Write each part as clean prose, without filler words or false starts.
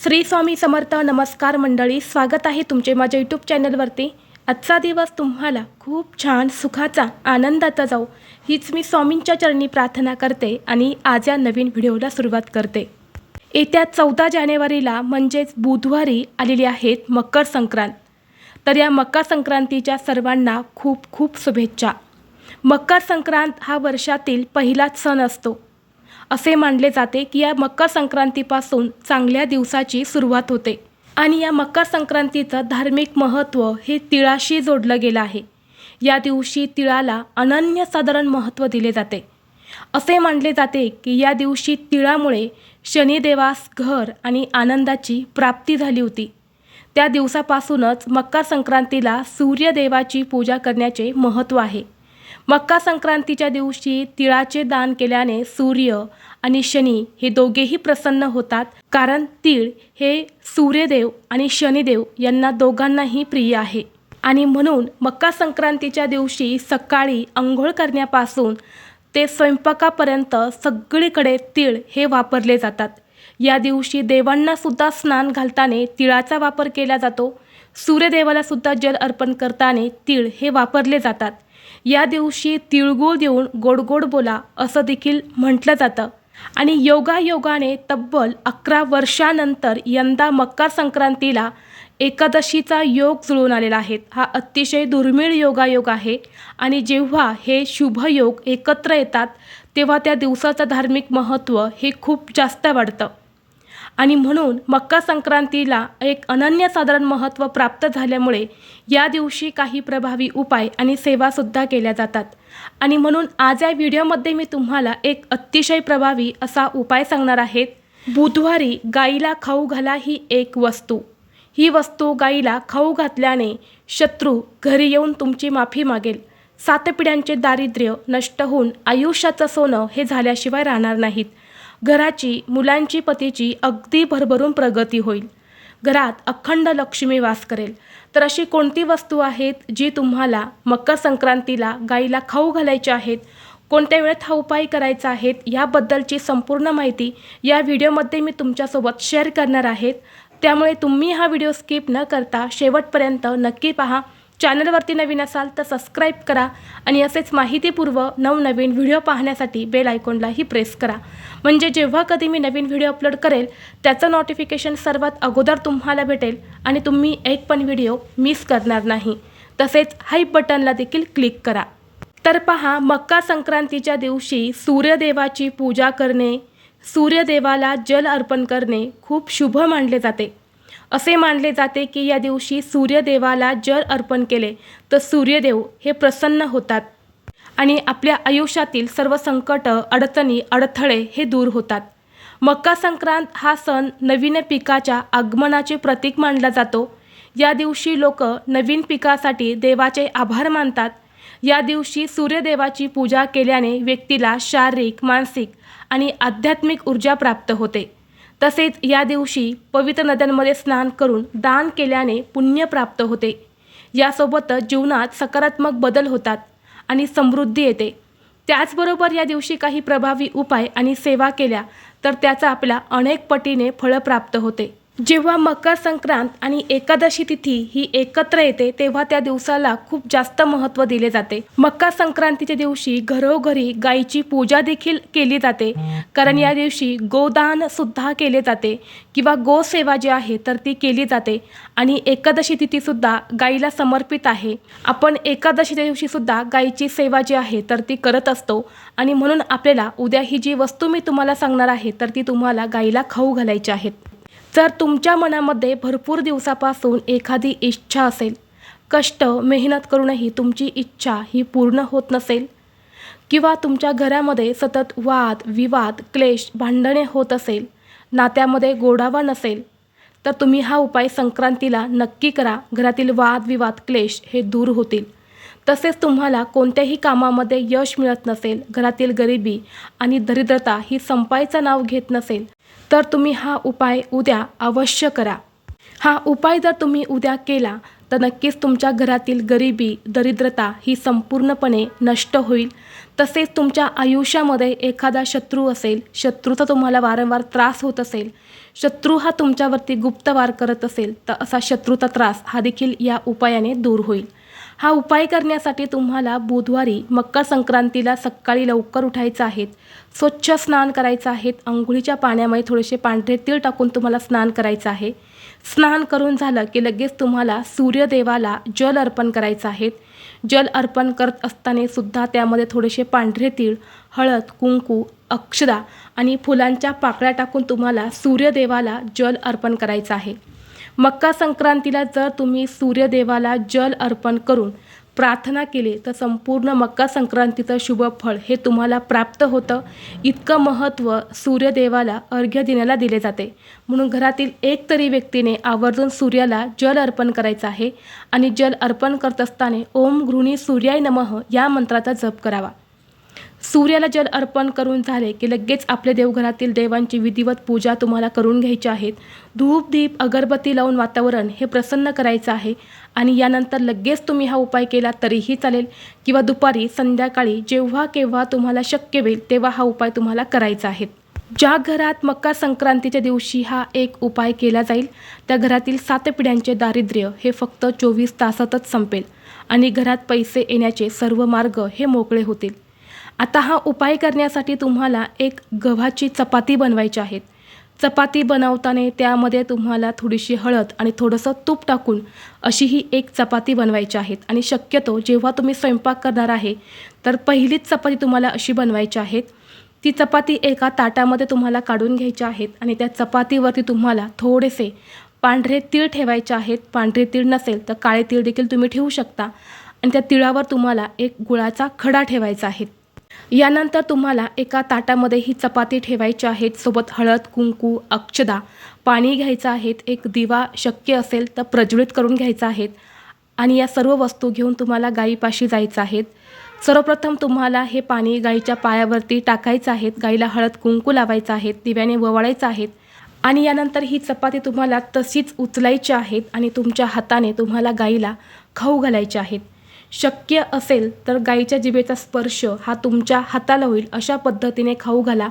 श्री स्वामी समर्थ. नमस्कार मंडळी, स्वागत आहे तुमचे माझ्या यूट्यूब चॅनलवरती. आजचा दिवस तुम्हाला खूप छान सुखाचा आनंदाचा जाऊ हीच मी स्वामींच्या चरणी प्रार्थना करते आणि आज या नवीन व्हिडिओला सुरुवात करते. येत्या 14 जानेवारीला म्हणजेच बुधवारी आलेली आहेत मकर संक्रांत. तर या मकर संक्रांतीच्या सर्वांना खूप खूप शुभेच्छा. मकर संक्रांत हा वर्षातील पहिलाच सण असतो. असे मानले जाते की या मकर संक्रांतीपासून चांगल्या दिवसाची सुरुवात होते आणि या मकर संक्रांतीचं धार्मिक महत्त्व हे तिळाशी जोडलं गेलं आहे. या दिवशी तिळाला अनन्यसाधारण महत्त्व दिले जाते. असे मानले जाते की या दिवशी तिळामुळे शनिदेवास घर आणि आनंदाची प्राप्ती झाली होती. त्या दिवसापासूनच मकर संक्रांतीला सूर्यदेवाची पूजा करण्याचे महत्त्व आहे. मकर संक्रांतीच्या दिवशी तिळाचे दान केल्याने सूर्य आणि शनी हे दोघेही प्रसन्न होतात, कारण तीळ हे सूर्यदेव आणि शनिदेव यांना दोघांनाही प्रिय आहे. आणि म्हणून मकर संक्रांतीच्या दिवशी सकाळी अंघोळ करण्यापासून ते स्वयंपाकापर्यंत सगळीकडे तीळ हे वापरले जातात. या दिवशी देवांना सुद्धा स्नान घालताना तिळाचा वापर केला जातो. सूर्यदेवाला सुद्धा जल अर्पण करताना तीळ हे वापरले जातात. या दिवशी तिळगुळ देऊन गोड गोड बोला असं देखील म्हटलं जातं. आणि योगायोगाने तब्बल 11 वर्षानंतर यंदा मकर संक्रांतीला एकादशीचा योग जुळून आलेला आहे. हा अतिशय दुर्मिळ योगायोग आहे आणि जेव्हा हे शुभयोग एकत्र येतात तेव्हा त्या दिवसाचं धार्मिक महत्त्व हे खूप जास्त वाढतं. आणि म्हणून मकर संक्रांतीला एक अनन्यसाधारण महत्त्व प्राप्त झाल्यामुळे या दिवशी काही प्रभावी उपाय आणि सेवासुद्धा केल्या जातात. आणि म्हणून आज या व्हिडिओमध्ये मी तुम्हाला एक अतिशय प्रभावी असा उपाय सांगणार आहे. बुधवारी गाईला खाऊ घाला ही एक वस्तू. ही वस्तू गाईला खाऊ घातल्याने शत्रू घरी येऊन तुमची माफी मागेल. 7 पिढ्यांचे दारिद्र्य नष्ट होऊन आयुष्याचं सोनं हे झाल्याशिवाय राहणार नाहीत. घराची, मुलांची, पतीची अगदी भरभरून प्रगती होईल. घरात अखंड लक्ष्मी वास करेल. तर अशी कोणती वस्तू आहेत जी तुम्हाला मकर संक्रांतीला गाईला खाऊ घालायची आहेत, कोणत्या वेळेत हा उपाय करायचा आहे, याबद्दलची संपूर्ण माहिती या व्हिडिओमध्ये मी तुमच्यासोबत शेअर करणार आहे. त्यामुळे तुम्ही हा व्हिडिओ स्किप न करता शेवटपर्यंत नक्की पहा. चॅनलवरती नवीन असाल तर सबस्क्राईब करा आणि असेच माहितीपूर्व नवनवीन व्हिडिओ पाहण्यासाठी बेल आयकॉनलाही प्रेस करा. म्हणजे जेव्हा कधी मी नवीन व्हिडिओ अपलोड करेल त्याचं नोटिफिकेशन सर्वात अगोदर तुम्हाला भेटेल आणि तुम्ही एक पण व्हिडिओ मिस करणार नाही. तसेच हाईप बटनला देखील क्लिक करा. तर पहा, मकर संक्रांतीच्या दिवशी सूर्यदेवाची पूजा करणे, सूर्यदेवाला जल अर्पण करणे खूप शुभ मानले जाते. असे मानले जाते की या दिवशी सूर्यदेवाला जल अर्पण केले तर सूर्यदेव हे प्रसन्न होतात आणि आपल्या आयुष्यातील सर्व संकट, अडचणी, अडथळे हे दूर होतात. मकर संक्रांत हा सण नवीन पिकाच्या आगमनाचे प्रतीक मानला जातो. या दिवशी लोक नवीन पिकासाठी देवाचे आभार मानतात. या दिवशी सूर्यदेवाची पूजा केल्याने व्यक्तीला शारीरिक, मानसिक आणि आध्यात्मिक ऊर्जा प्राप्त होते. तसेच या दिवशी पवित्र नद्यांमध्ये स्नान करून दान केल्याने पुण्य प्राप्त होते. यासोबतच जीवनात सकारात्मक बदल होतात आणि समृद्धी येते. त्याचबरोबर या दिवशी काही प्रभावी उपाय आणि सेवा केल्या तर त्याचा आपल्या अनेक पटीने फळ प्राप्त होते. जेव्हा मकर संक्रांत आणि एकादशी तिथी ही एकत्र येते तेव्हा त्या दिवसाला खूप जास्त महत्त्व दिले जाते. मकर संक्रांतीच्या दिवशी घरोघरी गायीची पूजा देखील केली जाते, कारण या दिवशी गोदान सुद्धा केले जाते किंवा गोसेवा जी आहे तर ती केली जाते. आणि एकादशी तिथीसुद्धा गायीला समर्पित आहे. आपण एकादशीच्या दिवशीसुद्धा गायीची सेवा जी आहे तर ती करत असतो. आणि म्हणून आपल्याला उद्या ही जी वस्तू मी तुम्हाला सांगणार आहे तर ती तुम्हाला गायीला खाऊ घालायची आहेत. जर तुमच्या मनामध्ये भरपूर दिवसापासून एखादी इच्छा असेल, कष्ट मेहनत करूनही तुमची इच्छा ही पूर्ण होत नसेल, किंवा तुमच्या घरामध्ये सतत वाद विवाद, क्लेश, भांडणे होत असेल, नात्यामध्ये गोडावा नसेल, तर तुम्ही हा उपाय संक्रांतीला नक्की करा. घरातील वाद विवाद, क्लेश हे दूर होतील. तसेच तुम्हाला कोणत्याही कामामध्ये यश मिळत नसेल, घरातील गरिबी आणि दरिद्रता ही संपायचं नाव घेत नसेल, तर तुम्ही हा उपाय उद्या अवश्य करा. हा उपाय जर तुम्ही उद्या केला तर नक्कीच तुमच्या घरातील गरिबी, दरिद्रता ही संपूर्णपणे नष्ट होईल. तसेच तुमच्या आयुष्यामध्ये एखादा शत्रू असेल, शत्रूचा तुम्हाला वारंवार त्रास होत असेल, शत्रू हा तुमच्यावरती गुप्त वार करत असेल तर असा शत्रूचा त्रास हा देखील या उपायाने दूर होईल. हा उपाय करण्यासाठी तुम्हाला बुधवारी मकर संक्रांतीला सकाळी लवकर उठायचं आहे. स्वच्छ स्नान करायचं आहे. अंघोळीच्या पाण्यामध्ये थोडेसे पांढरे तीळ टाकून तुम्हाला स्नान करायचं आहे. स्नान करून झालं की लगेच तुम्हाला सूर्यदेवाला जल अर्पण करायचं आहे. जल अर्पण करत असताना सुद्धा त्यामध्ये थोडेसे पांढरे तीळ, हळद, कुंकू, अक्षदा आणि फुलांच्या पाकळ्या टाकून तुम्हाला सूर्यदेवाला जल अर्पण करायचं आहे. मकर संक्रांतीला जर तुम्ही सूर्यदेवाला जल अर्पण करून प्रार्थना केली तर संपूर्ण मकर संक्रांतीचं शुभ फळ हे तुम्हाला प्राप्त होतं. इतकं महत्त्व सूर्यदेवाला अर्घ्य देण्याला दिले जाते. म्हणून घरातील एक तरी व्यक्तीने आवर्जून सूर्याला जल अर्पण करायचं आहे आणि जल अर्पण करत असताना ओम गृहिणी सूर्याय नमः या मंत्राचा जप करावा. सूर्याला जल अर्पण करून झाले की लगेच आपल्या देवघरातील देवांची विधिवत पूजा तुम्हाला करून घ्यायची आहेत. धूप दीप अगरबत्ती लावून वातावरण हे प्रसन्न करायचं आहे आणि यानंतर लगेच तुम्ही हा उपाय केला तरीही चालेल किंवा दुपारी संध्याकाळी जेव्हा केव्हा तुम्हाला शक्य होईल तेव्हा हा उपाय तुम्हाला करायचा आहे. ज्या घरात मकर संक्रांतीच्या दिवशी हा एक उपाय केला जाईल त्या घरातील 7 पिढ्यांचे दारिद्र्य हे फक्त 24 तासातच संपेल आणि घरात पैसे येण्याचे सर्व मार्ग हे मोकळे होतील. आता हा उपाय करण्यासाठी तुम्हाला एक गव्हाची चपाती बनवायची आहे. चपाती बनवताना त्यामध्ये तुम्हाला थोडीशी हळद आणि थोडंसं तूप टाकून अशी ही एक चपाती बनवायची आहे आणि शक्यतो जेव्हा तुम्ही स्वयंपाक करणार आहे तर पहिलीच चपाती तुम्हाला अशी बनवायची आहे. ती चपाती एका ताटामध्ये तुम्हाला काढून घ्यायची आहेत आणि त्या चपातीवरती तुम्हाला थोडेसे पांढरे तीळ ठेवायचे आहेत. पांढरे तीळ नसेल तर काळे तीळ देखील तुम्ही ठेवू शकता आणि त्या तिळावर तुम्हाला एक गुळाचा खडा ठेवायचा आहे. यानंतर तुम्हाला एका ताटामध्ये ही चपाती ठेवायची आहेत. सोबत हळद, कुंकू, अक्षदा, पाणी घ्यायचं आहे. एक दिवा शक्य असेल तर प्रज्वलित करून घ्यायचा आहे आणि या सर्व वस्तू घेऊन तुम्हाला गायीपाशी जायचं आहे. सर्वप्रथम तुम्हाला हे पाणी गायीच्या पायावरती टाकायचं आहे. गायीला हळद कुंकू लावायचं आहे. दिव्याने ववाळायचं आहे आणि यानंतर ही चपाती तुम्हाला तशीच उचलायची आहेत आणि तुमच्या हाताने तुम्हाला गायीला खाऊ घालायचे आहेत. शक्य असेल तर गाईच्या जिभेचा स्पर्श हा तुमच्या हाताला होईल अशा पद्धतीने खाऊ घाला.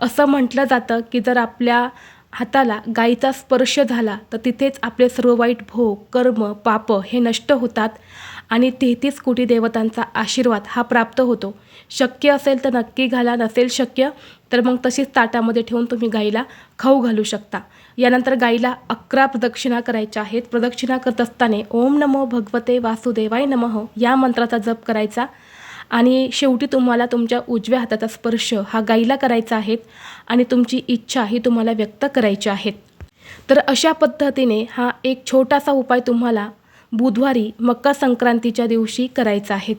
असं म्हटलं जातं की जर आपल्या हाताला गाईचा स्पर्श झाला तर तिथेच आपले सर्व वाईट भोग, कर्म, पाप हे नष्ट होतात आणि 33 कोटी देवतांचा आशीर्वाद हा प्राप्त होतो. शक्य असेल तर नक्की घाला, नसेल शक्य तर मग तशीच ताटामध्ये ठेवून तुम्ही गाईला खाऊ घालू शकता. यानंतर गाईला 11 प्रदक्षिणा करायच्या आहेत. प्रदक्षिणा करत असताना ओम नमो भगवते वासुदेवाय नमः या मंत्राचा जप करायचा आणि शेवटी तुम्हाला तुमच्या उजव्या हाताचा स्पर्श हा गाईला करायचा आहे आणि तुमची इच्छा ही तुम्हाला व्यक्त करायची आहे. तर अशा पद्धतीने हा एक छोटासा उपाय तुम्हाला बुधवारी मकर संक्रांतीच्या दिवशी करायचा आहे.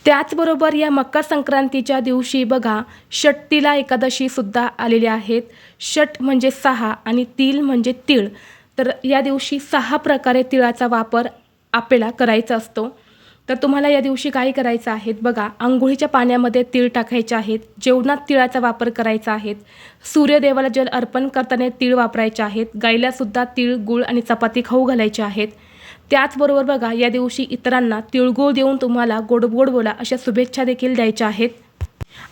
त्याचबरोबर या मकर संक्रांतीच्या दिवशी बघा षटतिला एकादशीसुद्धा आलेल्या आहेत. षट म्हणजे 6 आणि तिल म्हणजे तीळ. तर या दिवशी 6 प्रकारे तिळाचा वापर आपल्याला करायचा असतो. तर तुम्हाला या दिवशी काय करायचं आहे बघा, अंघोळीच्या पाण्यामध्ये तीळ टाकायचे आहेत. जेवणात तिळाचा वापर करायचा आहे. सूर्यदेवाला जल अर्पण करताना तीळ वापरायचे आहेत. गाईलासुद्धा तीळ, गूळ आणि चपाती खाऊ घालायचे आहेत. त्याचबरोबर बघा या दिवशी इतरांना तिळगुळ देऊन तुम्हाला गोड गोड बोला अशा शुभेच्छा देखील द्यायच्या आहेत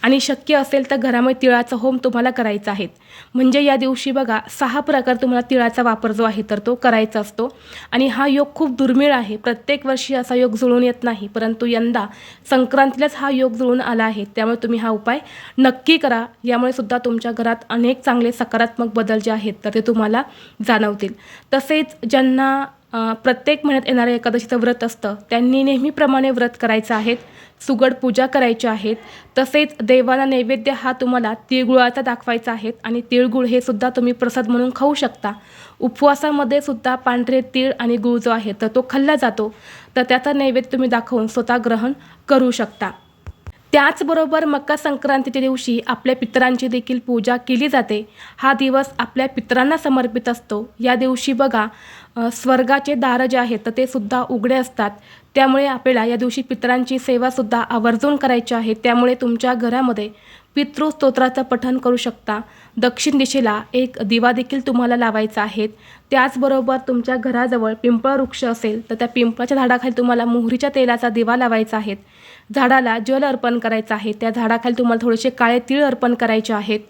आणि शक्य असेल तर घरामध्ये तिळाचा होम तुम्हाला करायचा आहे. म्हणजे या दिवशी बघा 6 प्रकार तुम्हाला तिळाचा वापर जो आहे तर तो करायचा असतो आणि हा योग खूप दुर्मिळ आहे. प्रत्येक वर्षी असा योग जुळून येत नाही, परंतु यंदा संक्रांतीलाच हा योग जुळून आला आहे. त्यामुळे तुम्ही हा उपाय नक्की करा. यामुळे सुद्धा तुमच्या घरात अनेक चांगले सकारात्मक बदल जे आहेत तर ते तुम्हाला जाणवतील. तसेच ज्यांना प्रत्येक महिन्यात येणाऱ्या एकादशीचं व्रत असतं त्यांनी नेहमीप्रमाणे व्रत करायचं आहे. सुगड पूजा करायची आहेत. तसेच देवाला नैवेद्य हा तुम्हाला तिळगुळाचा दाखवायचा आहे आणि तिळगुळ हे सुद्धा तुम्ही प्रसाद म्हणून खाऊ शकता. उपवासामध्ये सुद्धा पांढरे तीळ आणि गूळ जो आहे तर तो खाल्ला जातो. तर त्याचा नैवेद्य तुम्ही दाखवून स्वतः ग्रहण करू शकता. त्याचबरोबर मकर संक्रांतीच्या दिवशी आपल्या पितरांची देखील पूजा केली जाते. हा दिवस आपल्या पितरांना समर्पित असतो. या दिवशी बघा स्वर्गाचे दार जे आहेत तर ते सुद्धा उघडे असतात. त्यामुळे आपल्याला या दिवशी पितरांची सेवासुद्धा आवर्जून करायची आहे. त्यामुळे तुमच्या घरामध्ये पितृस्तोत्राचं पठण करू शकता. दक्षिण दिशेला एक दिवा देखील तुम्हाला लावायचा आहे. त्याचबरोबर तुमच्या घराजवळ पिंपळ वृक्ष असेल तर त्या पिंपळाच्या झाडाखाली तुम्हाला मोहरीच्या तेलाचा दिवा लावायचा आहे. झाडाला जल अर्पण करायचं आहे. त्या झाडाखाली तुम्हाला थोडेसे काळे तीळ अर्पण करायचे आहेत.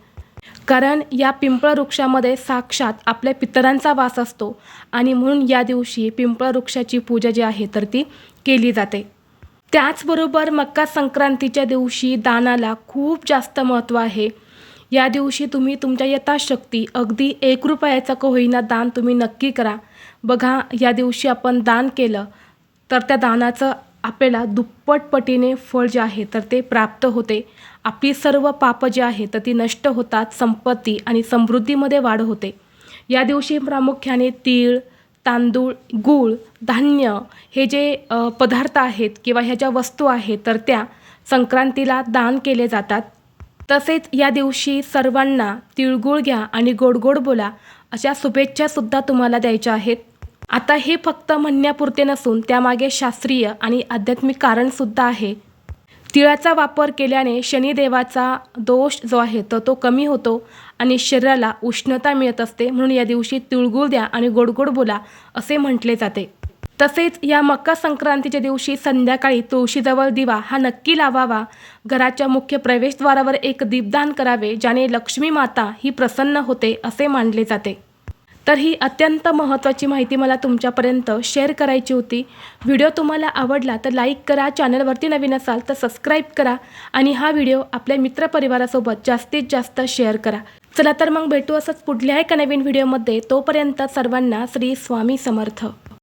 कारण या पिंपळ वृक्षामध्ये साक्षात आपल्या पितरांचा वास असतो आणि म्हणून या दिवशी पिंपळ वृक्षाची पूजा जी आहे तर ती केली जाते. त्याचबरोबर मकर संक्रांतीच्या दिवशी दानाला खूप जास्त महत्त्व आहे. या दिवशी तुम्ही तुमच्या यथाशक्ती अगदी 1 रुपयाचं का होईना दान तुम्ही नक्की करा. बघा, या दिवशी आपण दान केलं तर त्या दानाचं आपल्याला दुप्पट पटीने फळ जे आहे तर ते प्राप्त होते. आपली सर्व पापं जी आहे तर ती नष्ट होतात, संपत्ती आणि समृद्धीमध्ये वाढ होते. या दिवशी प्रामुख्याने तीळ, तांदूळ, गूळ, धान्य हे जे पदार्थ आहेत किंवा ह्या ज्या वस्तू आहेत तर त्या संक्रांतीला दान केले जातात. तसेच या दिवशी सर्वांना तिळगुळ घ्या आणि गोड गोड बोला अशा शुभेच्छासुद्धा तुम्हाला द्यायच्या आहेत. आता हे फक्त म्हणण्यापुरते नसून त्यामागे शास्त्रीय आणि आध्यात्मिक कारणसुद्धा आहे. तिळाचा वापर केल्याने शनिदेवाचा दोष जो आहे तर तो कमी होतो आणि शरीराला उष्णता मिळत असते. म्हणून या दिवशी तिळगुळ द्या आणि गोड गोड बोला असे म्हटले जाते. तसेच या मकर संक्रांतीच्या दिवशी संध्याकाळी तुळशीजवळ दिवा हा नक्की लावावा. घराच्या मुख्य प्रवेशद्वारावर एक दीपदान करावे, ज्याने लक्ष्मी माता ही प्रसन्न होते असे मानले जाते. तर ही अत्यंत महत्त्वाची माहिती मला तुमच्यापर्यंत शेअर करायची होती. व्हिडिओ तुम्हाला आवडला तर लाईक करा, चॅनलवरती नवीन असाल तर सबस्क्राईब करा आणि हा व्हिडिओ आपल्या मित्रपरिवारासोबत जास्तीत जास्त शेअर करा. चला तर मग भेटू असंच पुढल्या एका नवीन व्हिडिओमध्ये. तोपर्यंत सर्वांना श्री स्वामी समर्थ.